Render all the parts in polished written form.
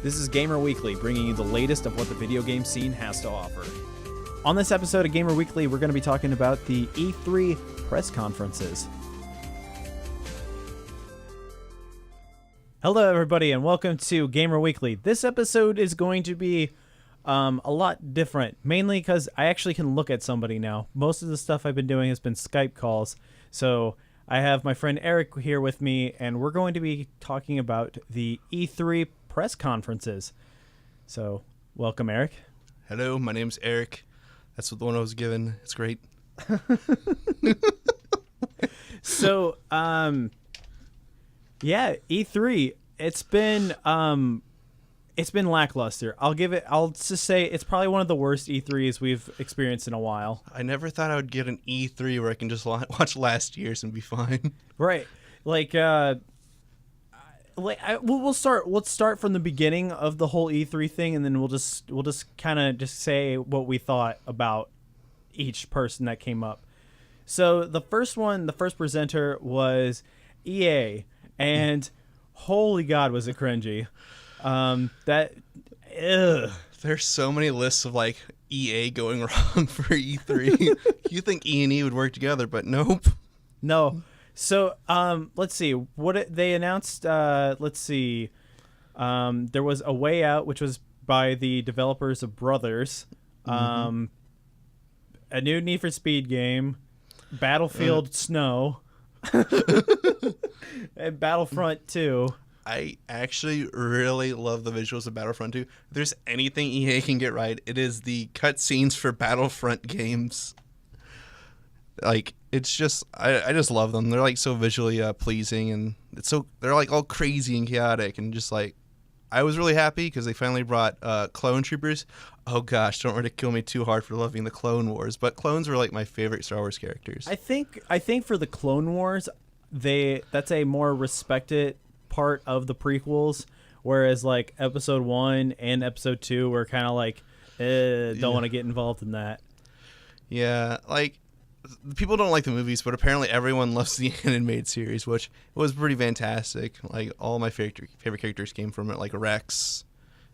This is Gamer Weekly, bringing you the latest of what the video game scene has to offer. On this episode of Gamer Weekly, we're going to be talking about the E3 press conferences. Hello, everybody, and welcome to Gamer Weekly. This episode is going to be a lot different, mainly because I actually can look at somebody now. Most of the stuff I've been doing has been Skype calls, so I have my friend Eric here with me, and we're going to be talking about the E3 press conferences. So, welcome, Eric. Hello, my name's Eric. That's what the one I was given. It's great. So, yeah, E3. It's been lackluster. I'll just say it's probably one of the worst E3s we've experienced in a while. I never thought I would get an E3 where I can just watch last year's and be fine. Right. Let's start from the beginning of the whole E3 thing, and then we'll just kind of just say what we thought about each person that came up. So the first presenter was EA, and holy God, was it cringy. There's so many lists of like EA going wrong for E3. You think E&E would work together, but nope. No. So, let's see what they announced. Let's see. There was A Way Out, which was by the developers of Brothers. A new Need for Speed game, Battlefield Snow, and Battlefront 2. I actually really love the visuals of Battlefront 2. If there's anything EA can get right, it is the cutscenes for Battlefront games. Like, it's just, I just love them. They're like so visually pleasing, and they're like all crazy and chaotic, and just like, I was really happy because they finally brought Clone Troopers. Oh gosh, don't ridicule me too hard for loving the Clone Wars, but clones were like my favorite Star Wars characters. I think for the Clone Wars, that's a more respected part of the prequels, whereas like Episode 1 and Episode 2 were kind of like, don't want to get involved in that. Yeah, like, people don't like the movies, but apparently everyone loves the animated series, which was pretty fantastic. Like, all my favorite characters came from it, like Rex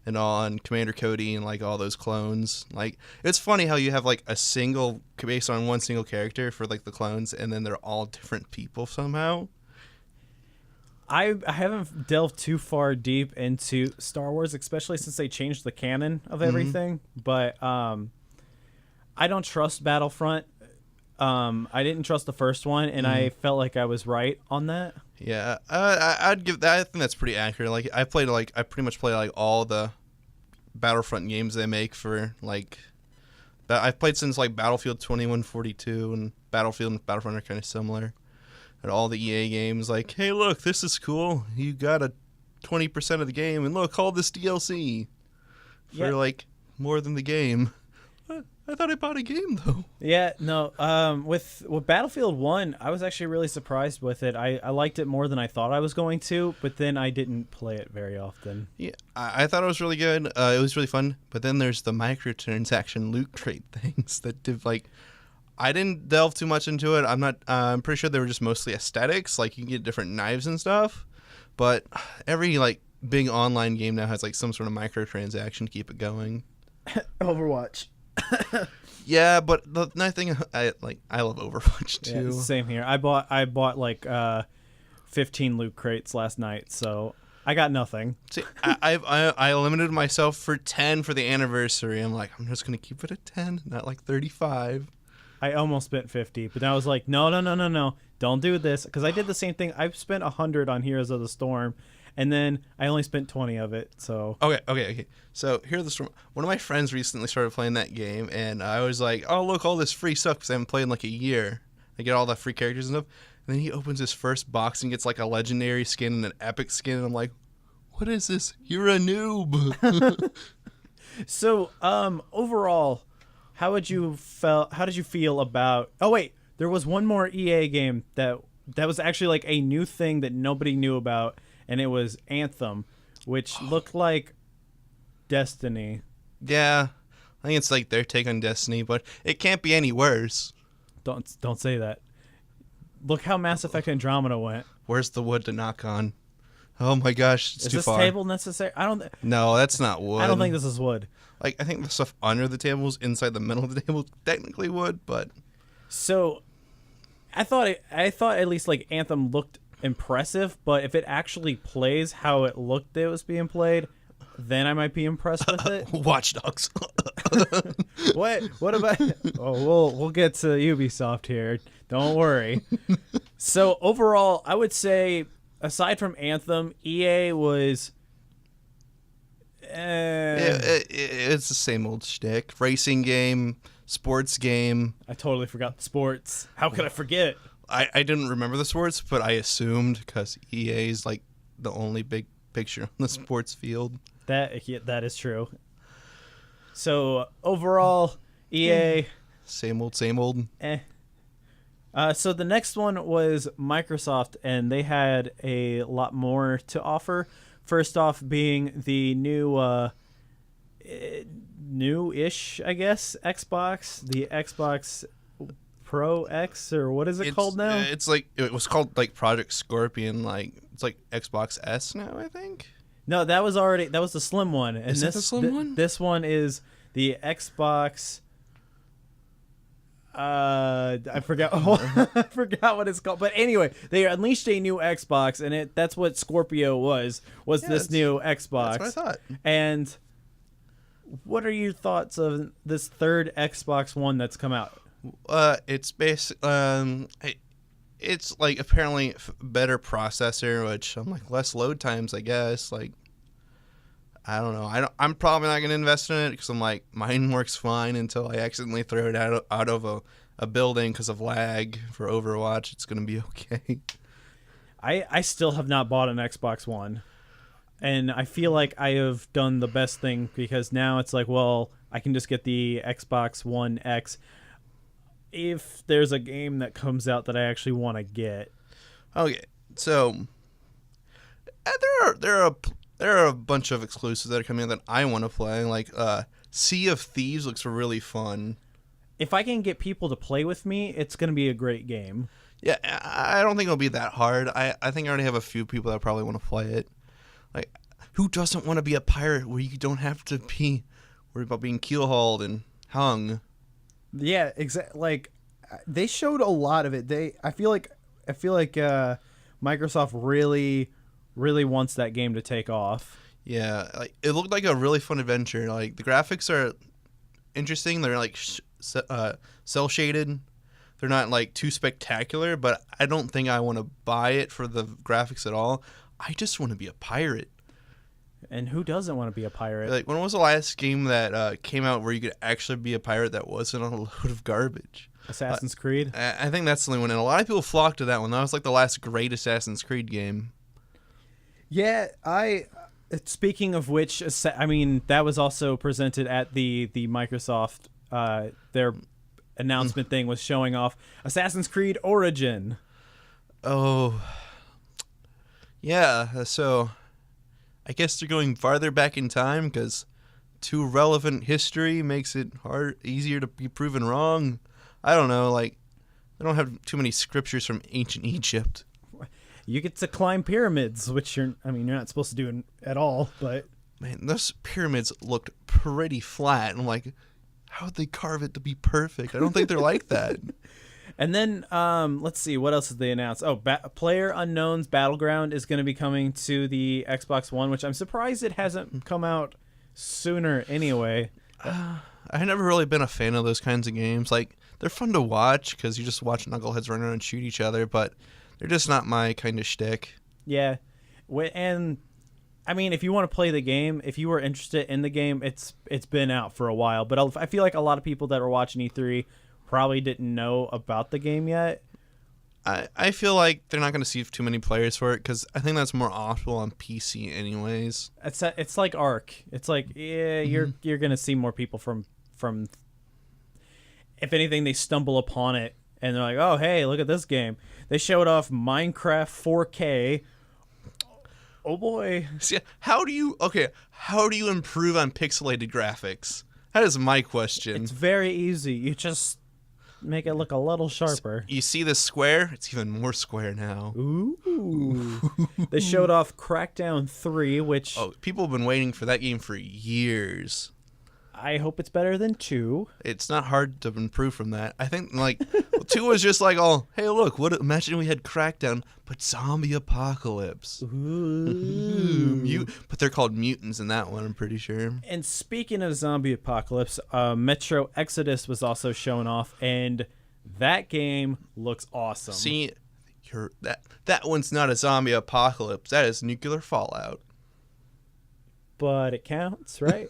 and all, and Commander Cody and like all those clones. Like, it's funny how you have like based on one single character for like the clones, and then they're all different people somehow. I haven't delved too far deep into Star Wars, especially since they changed the canon of everything. But I don't trust Battlefront. I didn't trust the first one, and I felt like I was right on that. Yeah, I'd give that. I think that's pretty accurate. Like, I pretty much play like all the Battlefront games they make for like. I've played since like Battlefield 2142, and Battlefield and Battlefront are kind of similar. And all the EA games, like, hey, look, this is cool. You got a 20% of the game, and look, all this DLC for like more than the game. I thought I bought a game though. Yeah, no. With Battlefield 1, I was actually really surprised with it. I liked it more than I thought I was going to, but then I didn't play it very often. Yeah, I thought it was really good. It was really fun. But then there's the microtransaction loot crate things that did like. I didn't delve too much into it. I'm pretty sure they were just mostly aesthetics. Like, you can get different knives and stuff. But every like big online game now has like some sort of microtransaction to keep it going. Overwatch. Yeah, but the nice thing, I love Overwatch too. Yeah, same here. I bought like 15 loot crates last night, so I got nothing. See, I limited myself for 10 for the anniversary. I'm like, I'm just gonna keep it at 10, not like 35. I almost spent 50, but then I was like, no, don't do this, because I did the same thing. I spent 100 on Heroes of the Storm, and then I only spent 20 of it. So okay. So Heroes of the Storm. One of my friends recently started playing that game, and I was like, oh, look, all this free stuff, because I haven't played in like a year. I get all the free characters and stuff. And then he opens his first box and gets like a legendary skin and an epic skin, and I'm like, what is this? You're a noob. So overall, how did you feel about? Oh wait, there was one more EA game that was actually like a new thing that nobody knew about, and it was Anthem, which looked like Destiny. Yeah, I think it's like their take on Destiny, but it can't be any worse. Don't say that. Look how Mass Effect Andromeda went. Where's the wood to knock on? Oh my gosh, it's Is too this far. table necessary? No, that's not wood. I don't think this is wood. Like, I think the stuff under the table is inside the middle of the table technically wood, but So, I thought at least like Anthem looked impressive, but if it actually plays how it looked it was being played, then I might be impressed with it. Watch Dogs. What about? Oh, we'll get to Ubisoft here. Don't worry. So overall, I would say aside from Anthem, EA was. It's the same old shtick. Racing game, sports game. I totally forgot the sports. How could I forget? I didn't remember the sports, but I assumed because EA is like the only big picture on the sports field. That is true. So overall, EA. Same old, same old. So the next one was Microsoft, and they had a lot more to offer. First off, being the new-ish, I guess, Xbox, the Xbox Pro X, or what is it called now? It's like it was called like Project Scorpion. Like it's like Xbox S now, I think. No, that was the slim one. And Is that the slim one? This one is the Xbox. I forgot. I forgot what it's called. But anyway, they unleashed a new Xbox, and that's what Scorpio was this new Xbox. That's what I thought. And what are your thoughts of this third Xbox One that's come out? It's it's like apparently better processor, which I'm like less load times, I guess. Like, I don't know. I'm probably not gonna invest in it because I'm like mine works fine until I accidentally throw it out of a building because of lag for Overwatch. It's gonna be okay. I still have not bought an Xbox One, and I feel like I have done the best thing because now it's like, well, I can just get the Xbox One X if there's a game that comes out that I actually want to get. Okay, so there are a bunch of exclusives that are coming out that I want to play. Like Sea of Thieves looks really fun. If I can get people to play with me, it's going to be a great game. Yeah, I don't think it'll be that hard. I think I already have a few people that probably want to play it. Like, who doesn't want to be a pirate where you don't have to be worried about being keelhauled and hung? Yeah, exactly. Like, they showed a lot of it. I feel like Microsoft really wants that game to take off. Yeah, like it looked like a really fun adventure. Like the graphics are interesting. They're like cell shaded. They're not like too spectacular, but I don't think I want to buy it for the graphics at all. I just want to be a pirate. And who doesn't want to be a pirate? Like, when was the last game that came out where you could actually be a pirate that wasn't a load of garbage? Assassin's Creed? I think that's the only one, and a lot of people flocked to that one. That was like the last great Assassin's Creed game. Yeah, speaking of which, I mean, that was also presented at the Microsoft, their announcement thing was showing off Assassin's Creed Origin. Oh, yeah, so I guess they're going farther back in time because too relevant history makes it easier to be proven wrong. I don't know, like, they don't have too many scriptures from ancient Egypt. You get to climb pyramids, which you're not supposed to do at all, but... Man, those pyramids looked pretty flat. And I'm like, how would they carve it to be perfect? I don't think they're like that. And then, let's see, what else did they announce? Oh, PlayerUnknown's Battleground is going to be coming to the Xbox One, which I'm surprised it hasn't come out sooner anyway. I've never really been a fan of those kinds of games. Like, they're fun to watch because you just watch knuckleheads run around and shoot each other, but they're just not my kind of shtick. Yeah. And, I mean, if you want to play the game, if you were interested in the game, it's been out for a while. But I feel like a lot of people that were watching E3 probably didn't know about the game yet. I feel like they're not going to see too many players for it because I think that's more optimal on PC anyways. It's like Ark. It's like, yeah, you're going to see more people from if anything, they stumble upon it and they're like, oh, hey, look at this game. They showed off Minecraft 4K. Oh boy. See, how do you improve on pixelated graphics? That is my question. It's very easy. You just make it look a little sharper. You see the square? It's even more square now. Ooh. They showed off Crackdown 3, which Oh, people have been waiting for that game for years. I hope it's better than 2. It's not hard to improve from that. I think, like, 2 was just like, oh, hey, look, imagine we had Crackdown, but zombie apocalypse. Ooh. But they're called mutants in that one, I'm pretty sure. And speaking of zombie apocalypse, Metro Exodus was also shown off, and that game looks awesome. See, that one's not a zombie apocalypse. That is nuclear fallout. But it counts, right?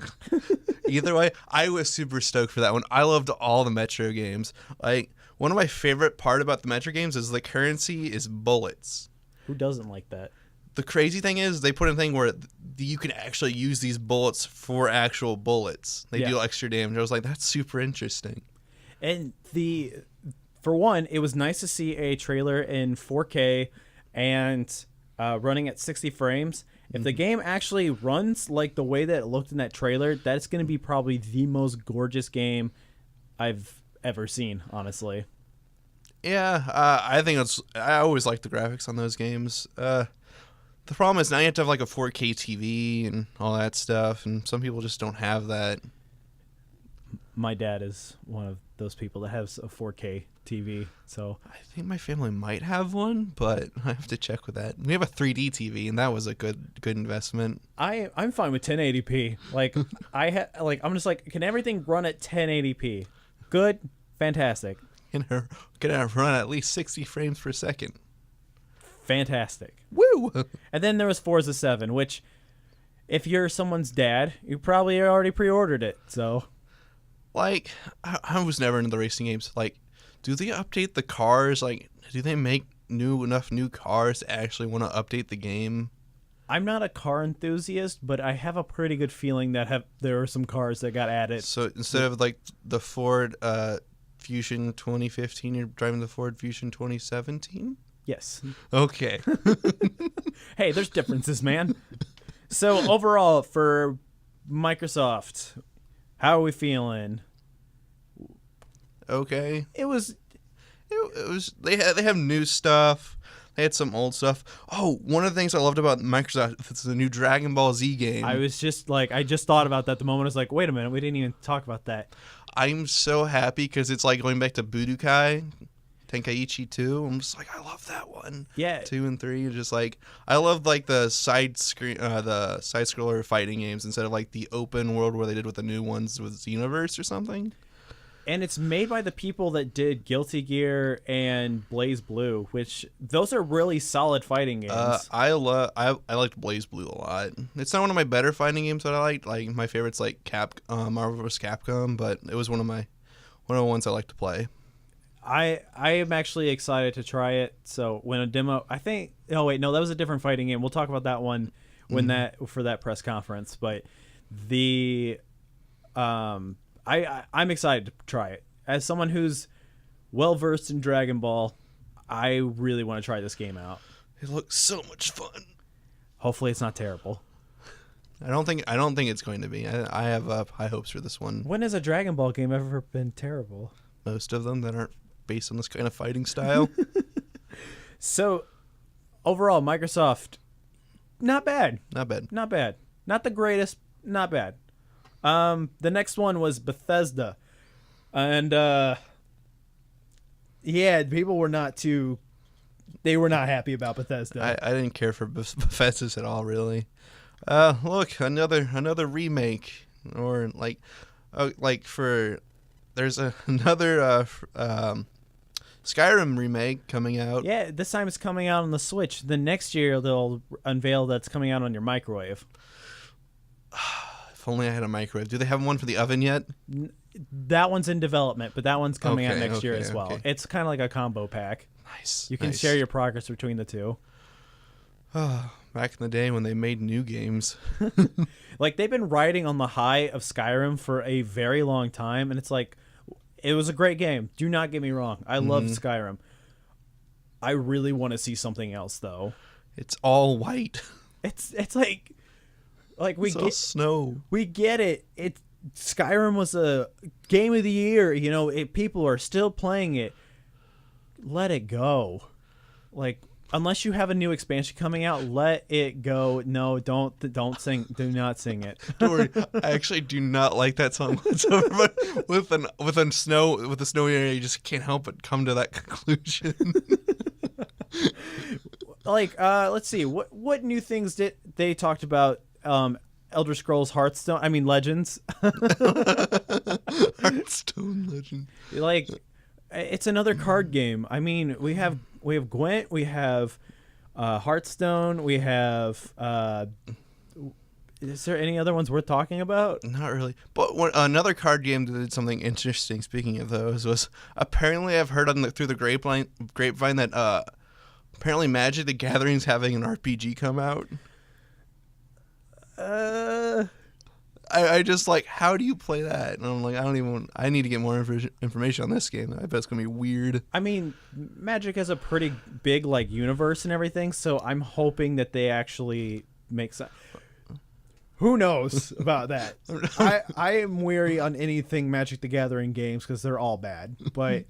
Either way, I was super stoked for that one. I loved all the Metro games. Like, one of my favorite part about the Metro games is the currency is bullets. Who doesn't like that? The crazy thing is they put in a thing where you can actually use these bullets for actual bullets. They do extra damage. I was like, that's super interesting. And for one, it was nice to see a trailer in 4K and running at 60 frames. If the game actually runs like the way that it looked in that trailer, that's going to be probably the most gorgeous game I've ever seen, honestly. Yeah, I always like the graphics on those games. The problem is now you have to have like a 4K TV and all that stuff, and some people just don't have that. My dad is one of those people that has a 4K TV, so I think my family might have one, but I have to check with that. We have a 3D TV, and that was a good investment. I'm fine with 1080p. Like I'm just like, can everything run at 1080p? Good, fantastic, Can I run at least 60 frames per second? fantastic. Woo! And then there was Forza 7, which, if you're someone's dad, you probably already pre-ordered it. So, Like, I was never into the racing games. Like, do they update the cars? Like, do they make enough new cars to actually want to update the game? I'm not a car enthusiast, but I have a pretty good feeling that there are some cars that got added. So instead of like the Ford Fusion 2015, you're driving the Ford Fusion 2017? Yes. Okay. Hey, there's differences, man. So overall, for Microsoft, how are we feeling? Okay. It was They have new stuff. They had some old stuff. Oh, one of the things I loved about Microsoft is the new Dragon Ball Z game. I just thought about that the moment. I was like, wait a minute, we didn't even talk about that. I'm so happy because it's like going back to Budokai Tenkaichi 2. I'm just like, I love that one. Yeah. 2 and 3 are just like, I love like the side scroller fighting games instead of like the open world where they did with the new ones with Xenoverse or something. And it's made by the people that did Guilty Gear and Blaze Blue, which those are really solid fighting games. I liked Blaze Blue a lot. It's not one of my better fighting games that I liked. Like my favorite's like Marvel vs. Capcom, but it was one of the ones I like to play. I am actually excited to try it. So when a demo, I think. Oh wait, no, that was a different fighting game. We'll talk about that one when for that press conference. But I'm excited to try it. As someone who's well versed in Dragon Ball, I really want to try this game out. It looks so much fun. Hopefully, it's not terrible. I don't think it's going to be. I have high hopes for this one. When has a Dragon Ball game ever been terrible? Most of them that aren't based on this kind of fighting style. So, overall, Microsoft, not bad. Not bad. Not bad. Not the greatest. Not bad. The next one was Bethesda, and people were not happy about Bethesda. I didn't care for Bethesda's at all, really. Look, another remake, or there's another Skyrim remake coming out. Yeah, this time it's coming out on the Switch. The next year they'll unveil that's coming out on your microwave. If only I had a microwave. Do they have one for the oven yet? That one's in development, but that one's coming out next year as well. Okay. It's kind of like a combo pack. Nice. You can share your progress between the two. Back in the day when they made new games. Like, they've been riding on the high of Skyrim for a very long time, and it's like, it was a great game. Do not get me wrong. I loved Skyrim. I really want to see something else, though. It's all white. It's like we it's all get snow. We get it. Skyrim was a game of the year. You know, people are still playing it. Let it go. Like, unless you have a new expansion coming out, let it go. No, don't sing. Do not sing it. Don't worry, I actually do not like that song whatsoever. But with a snowy area, you just can't help but come to that conclusion. Like, let's see. What new things did they talked about? Elder Scrolls Hearthstone. I mean, Legends. Hearthstone Legend. Like, it's another card game. I mean, we have Gwent. We have Hearthstone. We have. Is there any other ones worth talking about? Not really. But another card game that did something interesting, speaking of those, was apparently I've heard through the grapevine that apparently Magic the Gathering's having an RPG come out. I just like, how do you play that? And I'm like, I need to get more information on this game. I bet it's going to be weird. I mean, Magic has a pretty big, like, universe and everything, so I'm hoping that they actually make some... Who knows about that? I am weary on anything Magic the Gathering games because they're all bad. But,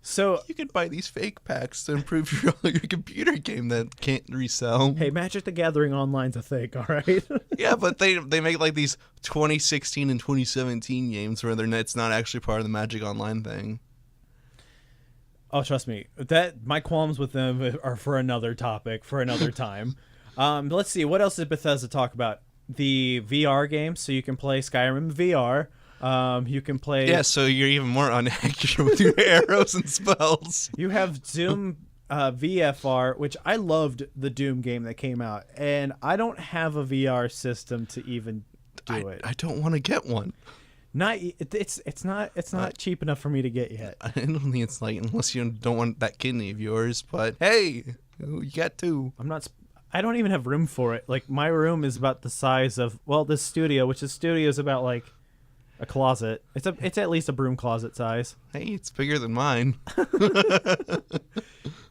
so... You can buy these fake packs to improve your computer game that can't resell. Hey, Magic the Gathering Online's a thing, all right? Yeah, but they make like these 2016 and 2017 games where it's not actually part of the Magic Online thing. Oh, trust me. My qualms with them are for another topic, for another time. Let's see. What else did Bethesda talk about? The VR game, so you can play Skyrim VR. You can play... Yeah, so you're even more inaccurate with your arrows and spells. You have Doom VFR, which I loved the Doom game that came out, and I don't have a VR system to even do it. I don't want to get one. It's not cheap enough for me to get yet. I don't think it's like, unless you don't want that kidney of yours, but hey, you got two. I don't even have room for it. Like, my room is about the size of, well, this studio, which is about like a closet. It's at least a broom closet size. Hey, it's bigger than mine.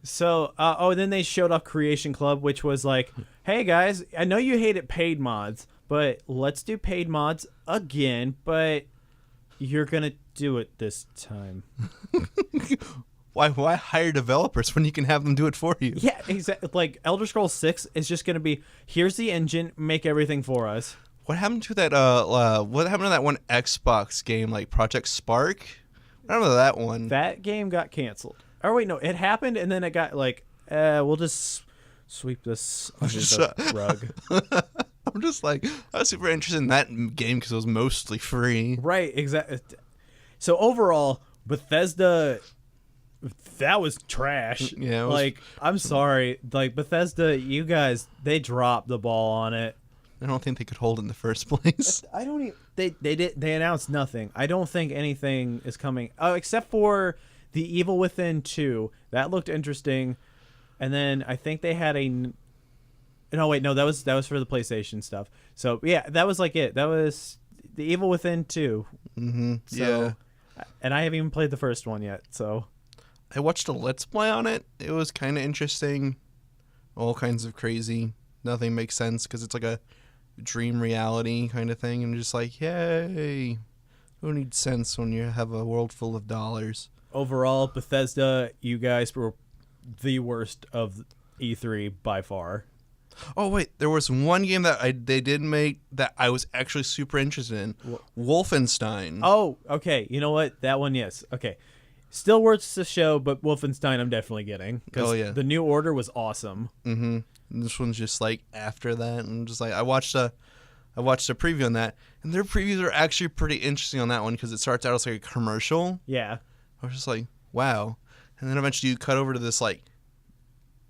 So, then they showed off Creation Club, which was like, hey guys, I know you hated paid mods, but let's do paid mods again, but you're gonna do it this time. Why hire developers when you can have them do it for you? Yeah, exactly. Like, Elder Scrolls 6 is just gonna be, here's the engine, make everything for us. What happened to that? What happened to that one Xbox game, like Project Spark? I don't know that one. That game got canceled. Oh wait, no, it happened, and then it got like, we'll just sweep this under the rug. I'm just like, I was super interested in that game because it was mostly free. Right, exactly. So overall, Bethesda, that was trash. Yeah, like, I'm sorry, like, Bethesda, you guys, they dropped the ball on it. I don't think they could hold it in the first place. I don't even. They announced nothing. I don't think anything is coming. Oh, except for The Evil Within 2. That looked interesting. And then I think they had a. No, wait, no, that was for the PlayStation stuff. So yeah, that was like it. That was The Evil Within 2. Mm-hmm. So, yeah. And I haven't even played the first one yet. So I watched a Let's Play on it. It was kind of interesting. All kinds of crazy. Nothing makes sense because it's like a dream reality kind of thing, and just like, yay, who needs sense when you have a world full of dollars? Overall, Bethesda, you guys were the worst of E3 by far. Oh wait, there was one game that they did make that I was actually super interested in. Wolfenstein. Oh, okay. You know what? That one, yes. Okay. Still worth the show, but Wolfenstein I'm definitely getting. Oh yeah. The New Order was awesome. Mm-hmm. And this one's just like after that, and just like I watched a preview on that, and their previews are actually pretty interesting on that one because it starts out as like a commercial. Yeah. I was just like, wow, and then eventually you cut over to this like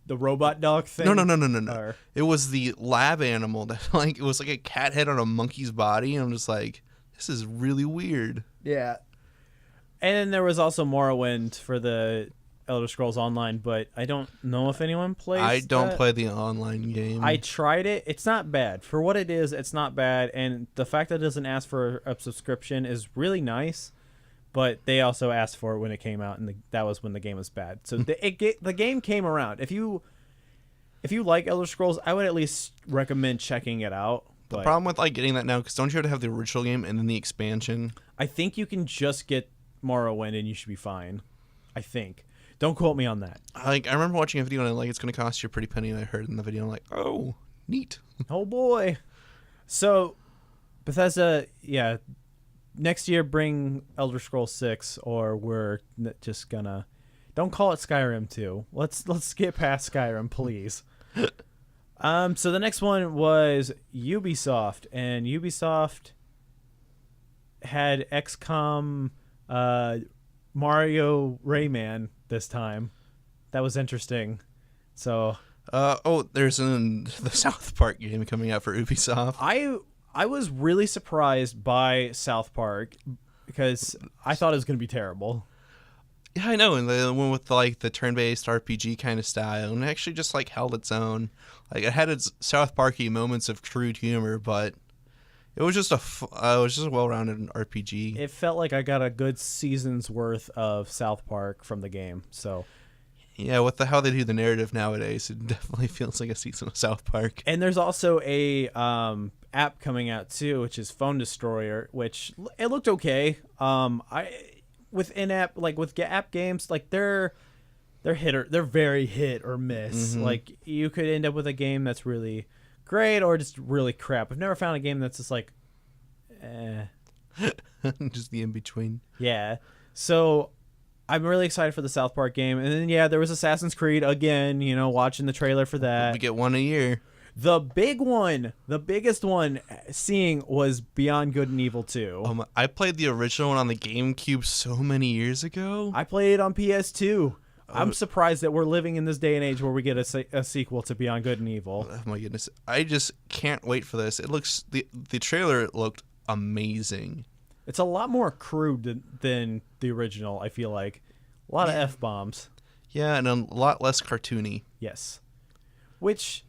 the robot dog thing. No. Or... It was the lab animal that like it was like a cat head on a monkey's body, and I'm just like, this is really weird. Yeah. And then there was also Morrowind for the Elder Scrolls Online, but I don't know if anyone plays I don't that. play the online game. I tried it. It's not bad. For what it is, it's not bad. And the fact that it doesn't ask for a subscription is really nice. But they also asked for it when it came out, and that was when the game was bad. So the game came around. If you like Elder Scrolls, I would at least recommend checking it out. The But problem with like getting that now, because don't you have to have the original game and then the expansion? I think you can just get Morrowind and you should be fine. I think. Don't quote me on that. Like I remember watching a video and like it's going to cost you a pretty penny. And I heard in the video, I'm like, oh, neat. Oh boy. So Bethesda, yeah, next year bring Elder Scrolls 6 or we're just gonna don't call it Skyrim 2. Let's get past Skyrim, please. So the next one was Ubisoft, and Ubisoft had XCOM Mario Rayman this time. That was interesting. So There's the South Park game coming out for Ubisoft. I was really surprised by South Park because I thought it was going to be terrible. Yeah, I know, and the one with like the turn-based RPG kind of style, and it actually just like held its own. Like it had its South Parky moments of crude humor, but it was just a well-rounded RPG. It felt like I got a good season's worth of South Park from the game. So yeah, with how they do the narrative nowadays, it definitely feels like a season of South Park. and there's also a app coming out too, which is Phone Destroyer, which it looked okay. With in-app, like with app games, like they're very hit or miss. Mm-hmm. Like you could end up with a game that's really great or just really crap. I've never found a game that's just like, Just the in-between. yeah. So I'm really excited for the South Park game. And then yeah, there was Assassin's Creed again. You know, watching the trailer for that. We get one a year. The big one, the biggest one seeing was Beyond Good and Evil 2. I played the original one on the GameCube so many years ago. I played it on PS2. I'm surprised that we're living in this day and age where we get a sequel to Beyond Good and Evil. Oh my goodness. I just can't wait for this. It looks the trailer looked amazing. It's a lot more crude than the original, I feel like. A lot of F-bombs. Yeah, and a lot less cartoony. Yes. Which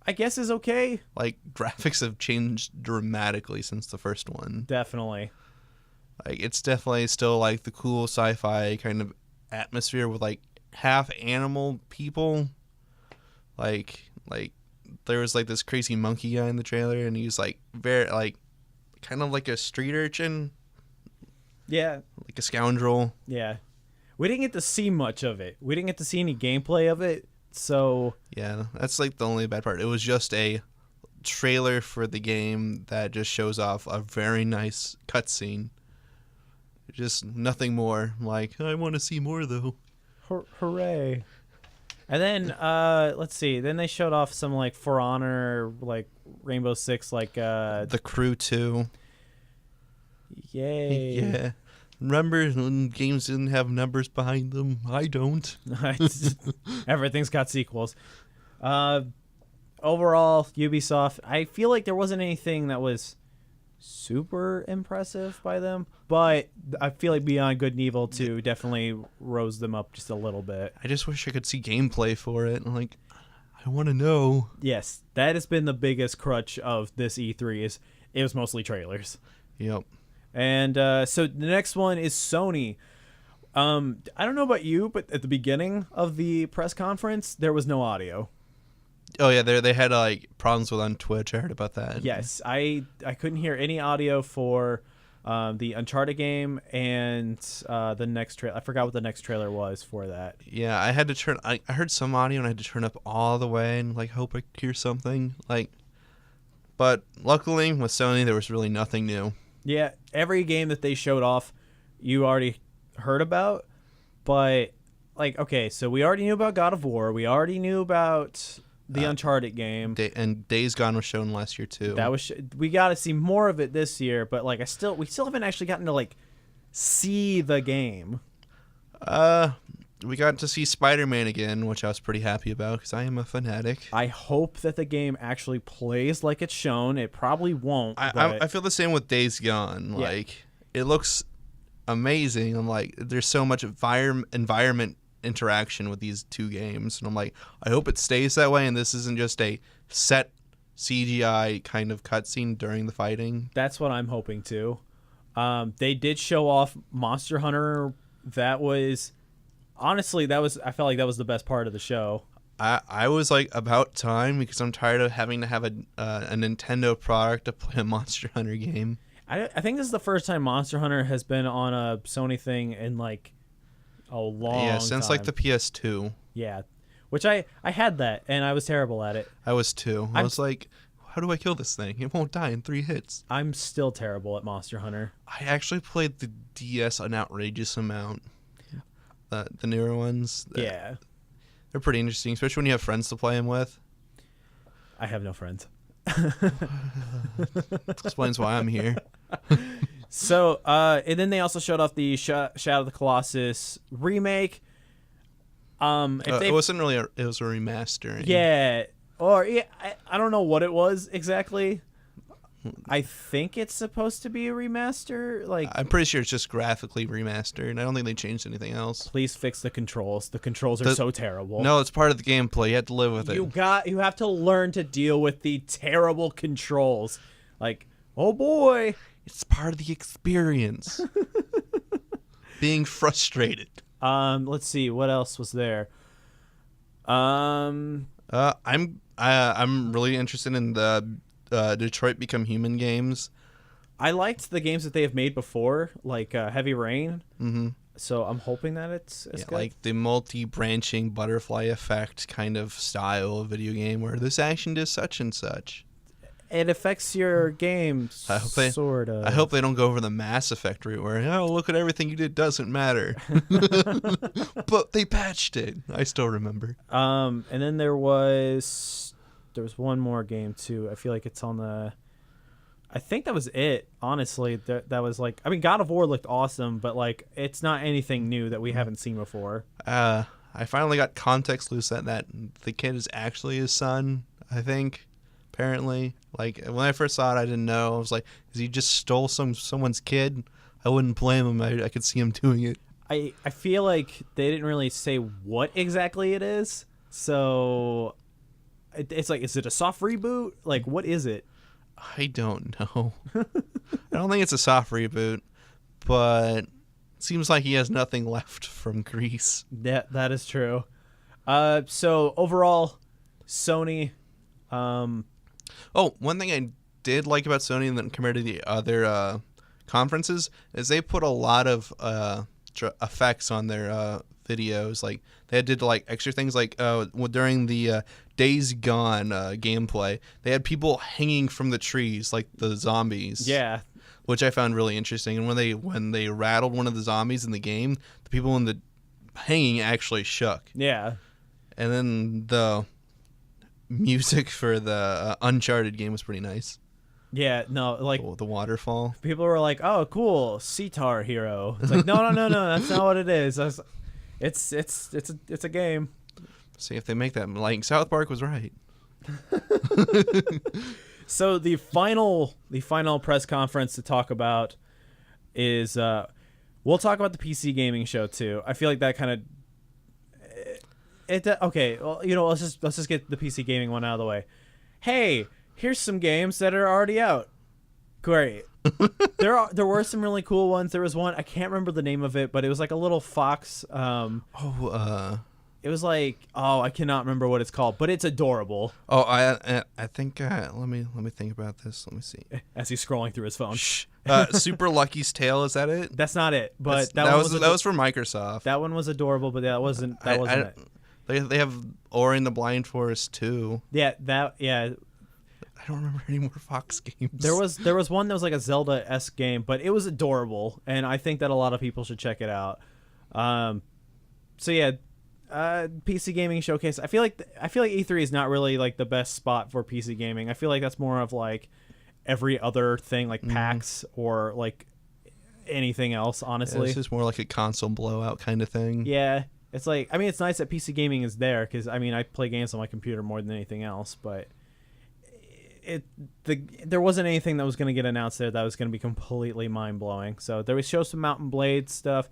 I guess is okay. Like graphics have changed dramatically since the first one. Definitely. Like it's definitely still like the cool sci-fi kind of atmosphere with like half animal people. Like there was like this crazy monkey guy in the trailer, and he was like very like kind of like a street urchin, Yeah. like a scoundrel. Yeah. We didn't get to see much of it. We didn't get to see any gameplay of it. So Yeah, that's like the only bad part. It was just a trailer for the game that just shows off a very nice cutscene. Just nothing more. Like, I want to see more though. hooray. And then let's see. Then they showed off some like For Honor, like Rainbow Six, like The Crew 2. yay. Yeah. Remember when games didn't have numbers behind them? I don't. Everything's got sequels. Overall, Ubisoft, I feel like there wasn't anything that was super impressive by them, but I feel like Beyond Good and Evil 2 definitely rose them up just a little bit. I just wish I could see gameplay for it. Like, I want to know. Yes, that has been the biggest crutch of this E3 is it was mostly trailers. Yep. And so the next one is Sony. I don't know about you, but at the beginning of the press conference, there was no audio. Oh yeah, they had like problems with on Twitch. I heard about that. Yes, I couldn't hear any audio for the Uncharted game and the next trailer. I forgot what the next trailer was for that. Yeah, I had to turn. I heard some audio and I had to turn up all the way and like hope I could hear something. Like, but luckily with Sony, there was really nothing new. Yeah, every game that they showed off, you already heard about. But like, okay, so we already knew about God of War. We already knew about the Uncharted game. And Days Gone was shown last year too. That was we got to see more of it this year. But like, we still haven't actually gotten to like see the game. We got to see Spider-Man again, which I was pretty happy about because I am a fanatic. I hope that the game actually plays like it's shown. It probably won't. I feel the same with Days Gone. Yeah. Like, it looks amazing. I'm like, there's so much environment interaction with these two games. And I'm like, I hope it stays that way and this isn't just a set CGI kind of cutscene during the fighting. That's what I'm hoping too. They did show off Monster Hunter. That was... Honestly, I felt like that was the best part of the show. I was like about time because I'm tired of having to have a Nintendo product to play a Monster Hunter game. I think this is the first time Monster Hunter has been on a Sony thing in like a long since time. like the PS2. Yeah, which I had that and I was terrible at it. I was too. I was like, how do I kill this thing? It won't die in 3 hits. I'm still terrible at Monster Hunter. I actually played the DS an outrageous amount. The newer ones. Yeah. They're pretty interesting, especially when you have friends to play them with. I have no friends. Explains why I'm here. So, and then they also showed off the Shadow of the Colossus remake. It wasn't really it was a remaster. Yeah. Or, yeah, I don't know what it was exactly. I think it's supposed to be a remaster. Like, I'm pretty sure it's just graphically remastered. I don't think they changed anything else. please fix the controls. The controls are so terrible. No, it's part of the gameplay. You have to live with it. You have to learn to deal with the terrible controls. Like, oh boy. It's part of the experience. Being frustrated. Let's see what else was there. I'm really interested in the Detroit Become Human games. I liked the games that they have made before, like Heavy Rain. Mm-hmm. So I'm hoping that it's good. Like the multi-branching butterfly effect kind of style of video game where this action does such and such. It affects your game, I hope they don't go over the Mass Effect route where, oh, look at everything you did doesn't matter. But they patched it. I still remember. And then there was one more game too. I feel like it's on the. I think that was it. Honestly, that was like. I mean, God of War looked awesome, but like, it's not anything new that we haven't seen before. I finally got context loose that the kid is actually his son. I think. Apparently, like when I first saw it, I didn't know. I was like, "Is he just stole someone's kid?" I wouldn't blame him. I could see him doing it. I feel like they didn't really say what exactly it is, so it's like, is it a soft reboot? Like, what is it? I don't know. I don't think it's a soft reboot, but it seems like he has nothing left from Greece. That is true. So overall, Sony. Oh, one thing I did like about Sony and then compared to the other conferences is they put a lot of effects on their videos. Like they did like extra things like during the Days Gone gameplay, they had people hanging from the trees like the zombies. Yeah. Which I found really interesting. And when they rattled one of the zombies in the game, the people in the hanging actually shook. Yeah. And then the music for the Uncharted game was pretty nice. Yeah, no, like the waterfall. People were like, "Oh, cool, Sitar hero." It's like, no, that's not what it is. It's a game. See if they make that. Like South Park was right. So the final press conference to talk about is we'll talk about the PC gaming show too. I feel like that kind of okay. Well, let's just get the PC gaming one out of the way. Hey, here's some games that are already out. Great. There were some really cool ones. There was one, I can't remember the name of it, but it was like a little fox. It was like, I cannot remember what it's called, but it's adorable. Oh, I think let me think about this. Let me see. As he's scrolling through his phone. Super Lucky's Tale, is that it? That's not it, but that was for Microsoft. That one was adorable, but that wasn't it. They have Ori and the Blind Forest too. Yeah. I don't remember any more Fox games. There was one that was like a Zelda-esque game, but it was adorable, and I think that a lot of people should check it out. So yeah, PC gaming showcase. I feel like E3 is not really like the best spot for PC gaming. I feel like that's more of like every other thing, like PAX or like anything else. Honestly, it's just more like a console blowout kind of thing. Yeah. It's like, I mean, it's nice that PC gaming is there because, I mean, I play games on my computer more than anything else, but there wasn't anything that was going to get announced there that was going to be completely mind-blowing. So there was show some Mountain Blade stuff,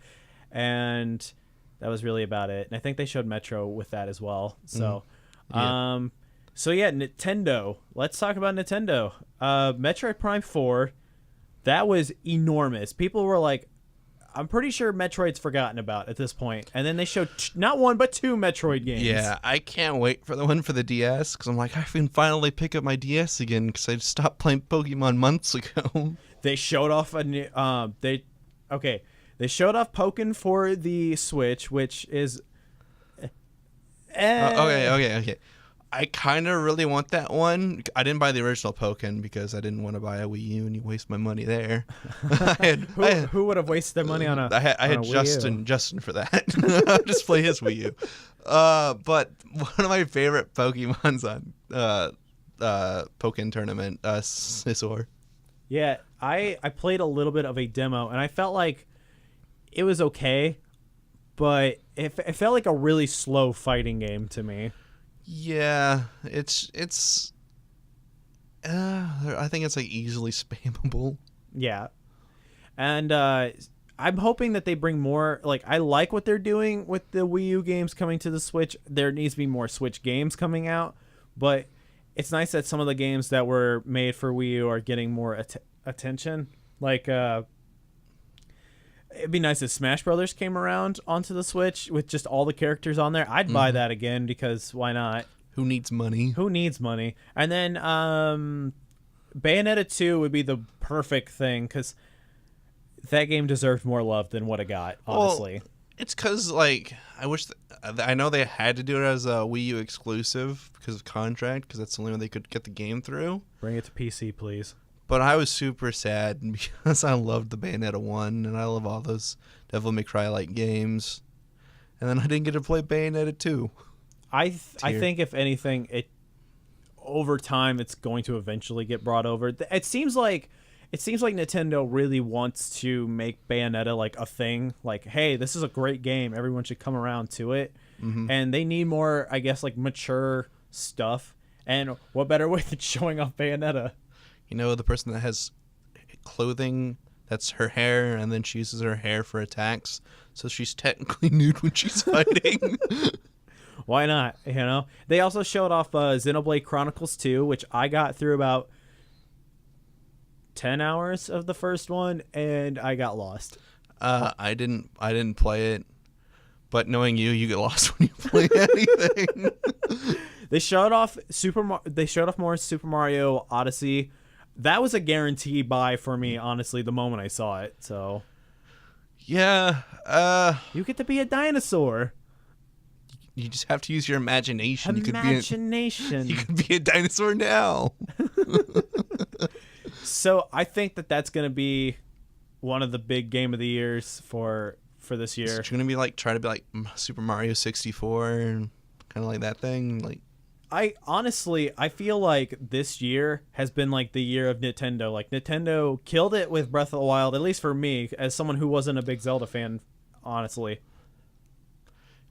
and that was really about it. And I think they showed Metro with that as well. So, Nintendo. Let's talk about Nintendo. Metroid Prime 4, that was enormous. People were like, I'm pretty sure Metroid's forgotten about at this point. And then they showed not one but two Metroid games. Yeah, I can't wait for the one for the DS because I'm like, I can finally pick up my DS again because I stopped playing Pokemon months ago. They showed off a new. They showed off Pokken for the Switch, which is. Okay. I kind of really want that one. I didn't buy the original Pokken because I didn't want to buy a Wii U and you waste my money there. Who would have wasted their money on a? I had Justin for that. Just play his Wii U. But one of my favorite Pokemon's on Pokken Tournament, Scizor. Yeah, I played a little bit of a demo and I felt like it was okay, but it felt like a really slow fighting game to me. Yeah, it's I think it's like easily spammable. Yeah. And I'm hoping that they bring more. Like, I like what they're doing with the Wii U games coming to the Switch. There needs to be more Switch games coming out, but it's nice that some of the games that were made for Wii U are getting more attention. Like, it'd be nice if Smash Brothers came around onto the Switch with just all the characters on there. I'd buy that again because why not? Who needs money? Who needs money? And then Bayonetta 2 would be the perfect thing because that game deserved more love than what it got, honestly. Well, it's because, like, I know they had to do it as a Wii U exclusive because of contract, because that's the only way they could get the game through. Bring it to PC, please. But I was super sad because I loved the Bayonetta 1 and I love all those Devil May Cry-like games. And then I didn't get to play Bayonetta 2. I think, if anything, over time it's going to eventually get brought over. It seems like Nintendo really wants to make Bayonetta like a thing. Like, hey, this is a great game. Everyone should come around to it. Mm-hmm. And they need more, I guess, like mature stuff. And what better way than showing off Bayonetta? You know, the person that has clothing that's her hair, and then she uses her hair for attacks, so she's technically nude when she's fighting. Why not? You know, they also showed off Xenoblade Chronicles 2, which I got through about 10 hours of the first one, and I got lost. I didn't play it, but knowing you get lost when you play anything. They showed off more Super Mario Odyssey. That was a guarantee buy for me, honestly, the moment I saw it. So, yeah, you get to be a dinosaur. You just have to use your imagination. You could be a dinosaur now. So I think that's going to be one of the big game of the years for this year. It's going to be like try to be like Super Mario 64 and kind of like that thing, like. I feel like this year has been like the year of Nintendo. Like, Nintendo killed it with Breath of the Wild, at least for me, as someone who wasn't a big Zelda fan, honestly.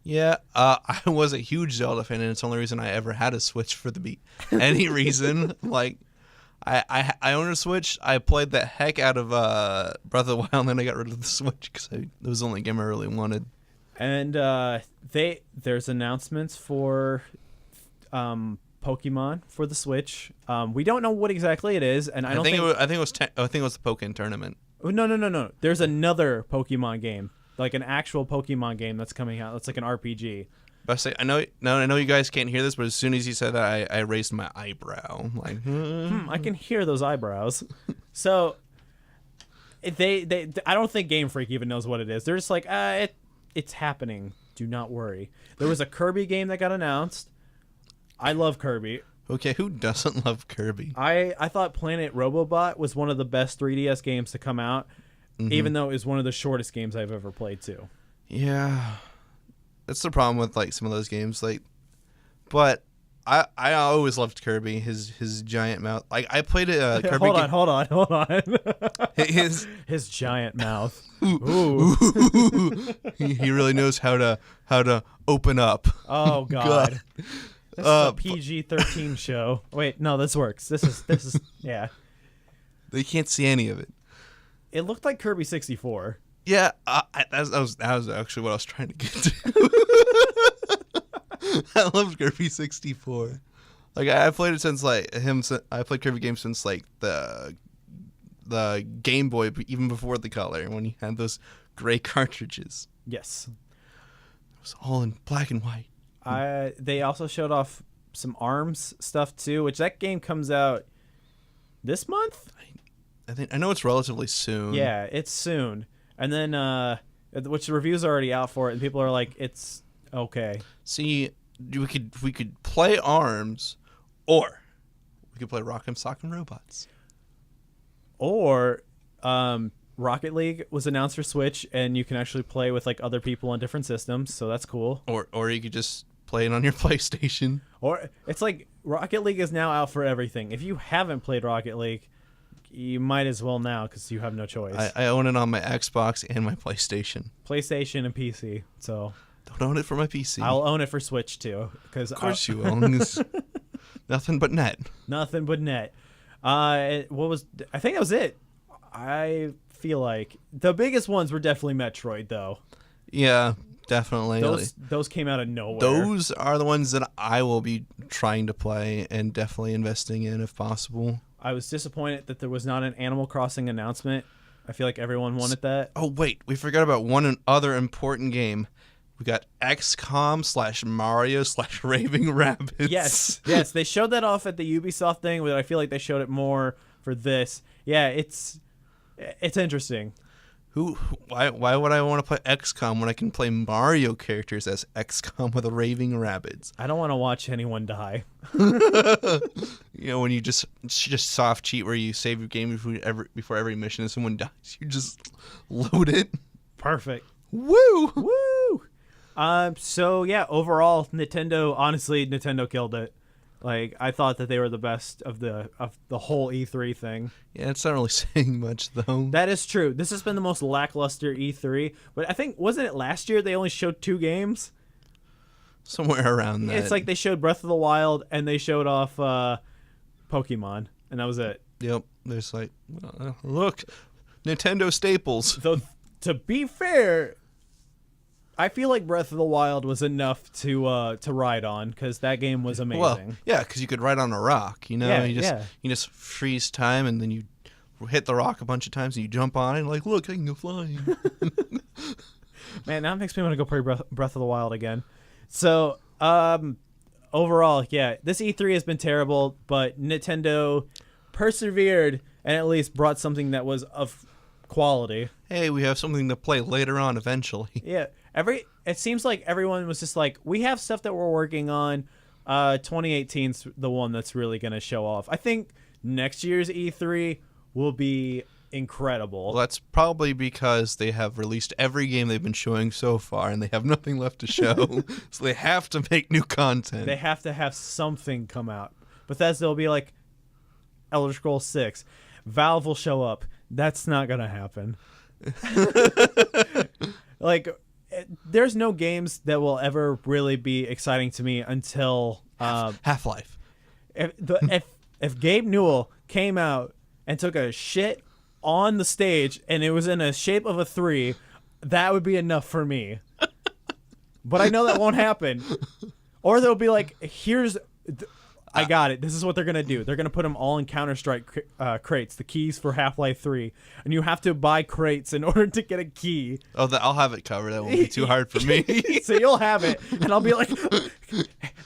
Yeah, I was a huge Zelda fan, and it's the only reason I ever had a Switch for any reason. Like, I own a Switch. I played the heck out of Breath of the Wild, and then I got rid of the Switch because it was the only game I really wanted. And there's announcements for Pokemon for the Switch. We don't know what exactly it is, and I think it was the Pokken Tournament. No. There's another Pokemon game, like an actual Pokemon game that's coming out. It's like an RPG. But I know you guys can't hear this, but as soon as you said that, I raised my eyebrow. Like, I can hear those eyebrows. So they I don't think Game Freak even knows what it is. They're just like, it's happening. Do not worry. There was a Kirby game that got announced. I love Kirby. Okay, who doesn't love Kirby? I thought Planet Robobot was one of the best 3DS games to come out, even though it was one of the shortest games I've ever played too. Yeah, that's the problem with like some of those games. Like, but I always loved Kirby. His giant mouth. Like, I played a Kirby. Hold on. His giant mouth. Ooh. He really knows how to open up. Oh God. This is a PG-13 show. Wait, no, this works. This is yeah. They can't see any of it. It looked like Kirby 64. Yeah, that was actually what I was trying to get to. I loved Kirby 64. Like, I played it since like I played Kirby games since like the Game Boy, even before the color, when you had those gray cartridges. Yes. It was all in black and white. They also showed off some ARMS stuff too, which that game comes out this month. I know it's relatively soon. Yeah, it's soon. And then which the reviews are already out for it, and people are like, it's okay. See, we could play ARMS, or we could play Rock'em Sock'em Robots. Or Rocket League was announced for Switch, and you can actually play with like other people on different systems, so that's cool. Or you could just play it on your PlayStation. Or it's like Rocket League is now out for everything. If you haven't played Rocket League, you might as well now because you have no choice. I own it on my Xbox and my PlayStation. PlayStation and PC. So Don't own it for my PC. I'll own it for Switch too. Because of course you own this. Nothing but net. Nothing but net. I think that was it. I feel like the biggest ones were definitely Metroid though. Yeah, definitely. Those came out of nowhere. Those are the ones that I will be trying to play and definitely investing in if possible. I was disappointed that there was not an Animal Crossing announcement. I feel like everyone wanted that. Oh wait, we forgot about one other important game. We got XCOM/Mario/Raving Rabbids. Yes, they showed that off at the Ubisoft thing, but I feel like they showed it more for this. Yeah, it's interesting. Why would I want to play XCOM when I can play Mario characters as XCOM with Raving Rabbids? I don't want to watch anyone die. When you just soft cheat where you save your game before every mission and someone dies, you just load it. Perfect. Woo! Woo! So yeah, overall, Nintendo killed it. Like, I thought that they were the best of the whole E3 thing. Yeah, it's not really saying much though. That is true. This has been the most lackluster E3, but I think wasn't it last year they only showed 2 games? Somewhere around that. It's like they showed Breath of the Wild and they showed off Pokemon, and that was it. Yep. There's like, look, Nintendo staples. So to be fair, I feel like Breath of the Wild was enough to ride on because that game was amazing. Well, yeah, because you could ride on a rock. Yeah, you just freeze time and then you hit the rock a bunch of times and you jump on it and like, look, I can go flying. Man, now it makes me want to go play Breath of the Wild again. So overall, yeah, this E3 has been terrible, but Nintendo persevered and at least brought something that was of quality. Hey, we have something to play later on eventually. Yeah. It seems like everyone was just like, we have stuff that we're working on. 2018's the one that's really going to show off. I think next year's E3 will be incredible. Well, that's probably because they have released every game they've been showing so far and they have nothing left to show. So they have to make new content. They have to have something come out. Bethesda will be like Elder Scrolls 6. Valve will show up. That's not going to happen. Like, there's no games that will ever really be exciting to me until Half-Life. If Gabe Newell came out and took a shit on the stage and it was in a shape of a 3, that would be enough for me. But I know that won't happen. Or they'll be like, I got it. This is what they're going to do. They're going to put them all in Counter-Strike crates, the keys for Half-Life 3. And you have to buy crates in order to get a key. Oh, I'll have it covered. That won't be too hard for me. So you'll have it. And I'll be like,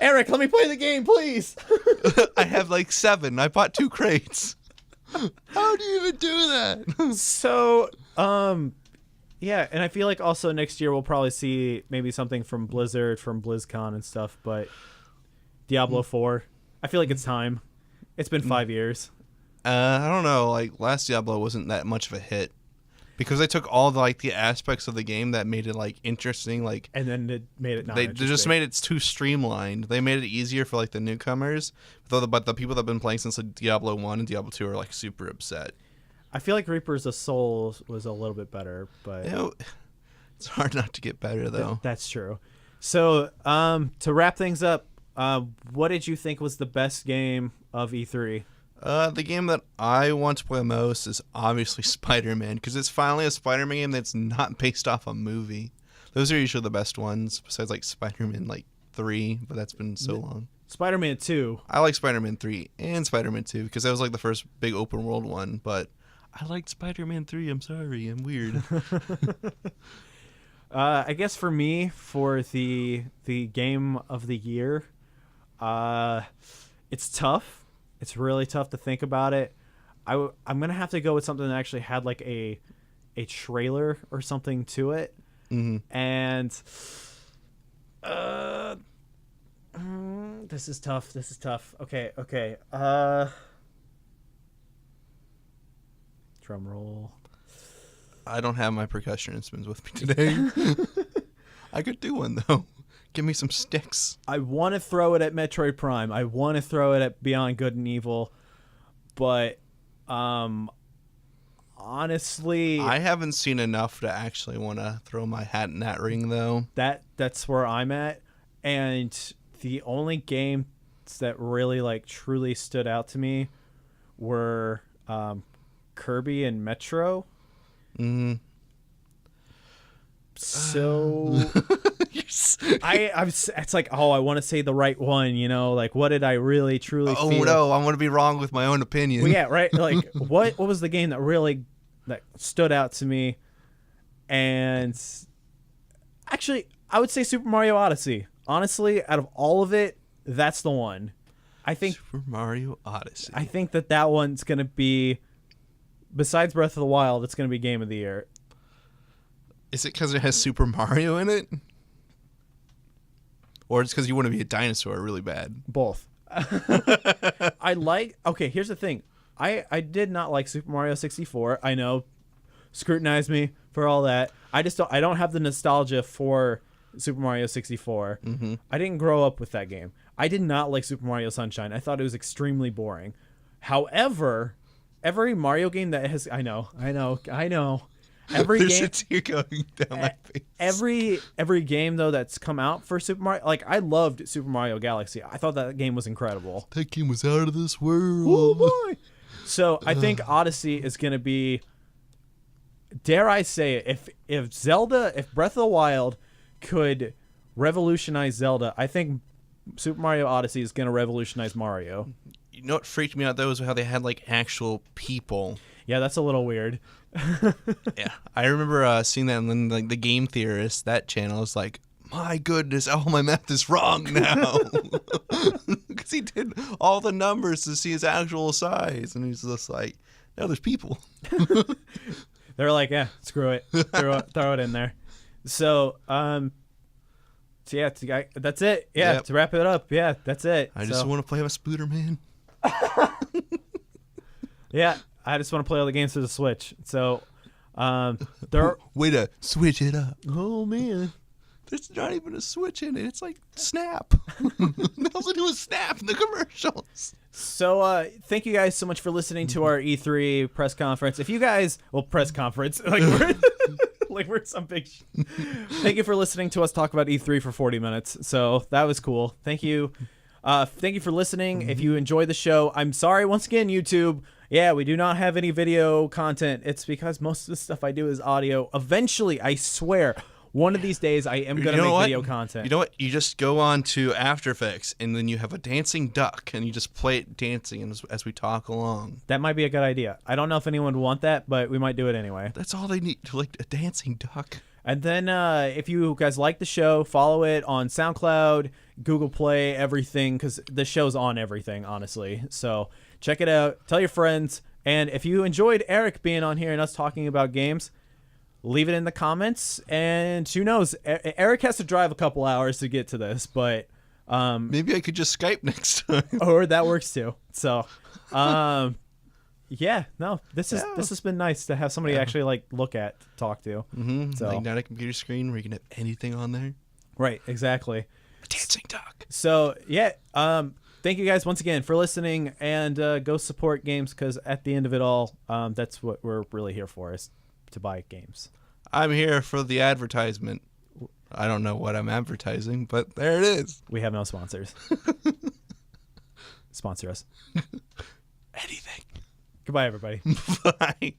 Eric, let me play the game, please. I have like 7. I bought 2 crates. How do you even do that? So, yeah. And I feel like also next year we'll probably see maybe something from Blizzard, from BlizzCon and stuff. But Diablo 4. I feel like it's time. It's been 5 years. I don't know. Like, last Diablo wasn't that much of a hit because they took all the aspects of the game that made it like interesting, like, and then it made it not. They just made it too streamlined. They made it easier for like the newcomers, but the people that've been playing since like Diablo 1 and Diablo 2 are like super upset. I feel like Reapers of Souls was a little bit better, but it's hard not to get better though. That's true. So, to wrap things up. What did you think was the best game of E3? The game that I want to play most is obviously Spider-Man, because it's finally a Spider-Man game that's not based off a movie. Those are usually the best ones, besides like Spider-Man 3, but that's been so long. Spider-Man 2. I like Spider-Man 3 and Spider-Man 2, because that was like the first big open world one, but I liked Spider-Man 3. I'm sorry. I'm weird. I guess for me, for the game of the year, it's tough. It's really tough to think about it. I'm gonna have to go with something that actually had like a trailer or something to it, and this is tough. This is tough. Okay. Drum roll. I don't have my percussion instruments with me today. I could do one though. Give me some sticks. I want to throw it at Metroid Prime. I want to throw it at Beyond Good and Evil, but honestly, I haven't seen enough to actually want to throw my hat in that ring though. That's where I'm at, and the only games that really like truly stood out to me were Kirby and Metro. So it's like, I want to say the right one, like what did I really truly feel? Oh no, I'm going to be wrong with my own opinion. Well, yeah, right. Like what was the game that stood out to me? And actually, I would say Super Mario Odyssey. Honestly, out of all of it, that's the one. I think Super Mario Odyssey. I think that one's going to be, besides Breath of the Wild, it's going to be game of the year. Is it because it has Super Mario in it? Or it's because you want to be a dinosaur really bad? Both. Okay, here's the thing. I did not like Super Mario 64. I know, scrutinize me for all that. I don't have the nostalgia for Super Mario 64. I didn't grow up with that game. I did not like Super Mario Sunshine. I thought it was extremely boring. However, every Mario game that has... I know. Every There's game, a tear going down my face. Every game though that's come out for Super Mario, like I loved Super Mario Galaxy. I thought that game was incredible. That game was out of this world. Oh boy! So I think Odyssey is going to be, dare I say it, if Breath of the Wild could revolutionize Zelda, I think Super Mario Odyssey is going to revolutionize Mario. You know what freaked me out though is how they had like actual people. Yeah, that's a little weird. Yeah, I remember seeing that, and then like the Game Theorist, that channel is like, my goodness, all my math is wrong now, because he did all the numbers to see his actual size, and he's just like, no, there's people. They're like, yeah, screw it, throw it in there. So, yeah, that's it. Yeah, Yep. To wrap it up, yeah, that's it. I just want to play with Spooderman. Yeah, I just want to play all the games for the Switch. So, there. Way to switch it up. Oh man, There's not even a Switch in it. It's like Snap. Nothing to do with Snap in the commercials. So, thank you guys so much for listening to our E3 press conference. If you guys, press conference, like we're some big. Thank you for listening to us talk about E3 for 40 minutes. So that was cool. Thank you. Thank you for listening. If you enjoy the show, I'm sorry once again, YouTube. Yeah, we do not have any video content. It's because most of the stuff I do is audio. Eventually, I swear, one of these days I am going to make video content. You know what? You just go on to After Effects, and then you have a dancing duck, and you just play it dancing as we talk along. That might be a good idea. I don't know if anyone would want that, but we might do it anyway. That's all they need, like a dancing duck. And then if you guys like the show, follow it on SoundCloud, Google Play, everything, because the show's on everything, honestly. So check it out. Tell your friends. And if you enjoyed Eric being on here and us talking about games, leave it in the comments. And who knows? Eric has to drive a couple hours to get to this, but... maybe I could just Skype next time. Or that works too. So... yeah, no, this has been nice to have somebody actually like talk to. Mm-hmm. So like not a computer screen where you can have anything on there. Right, exactly. A dancing duck. So yeah, thank you guys once again for listening, and go support games, because at the end of it all, that's what we're really here for, is to buy games. I'm here for the advertisement. I don't know what I'm advertising, but there it is. We have no sponsors. Sponsor us. Anything. Goodbye, everybody. Bye.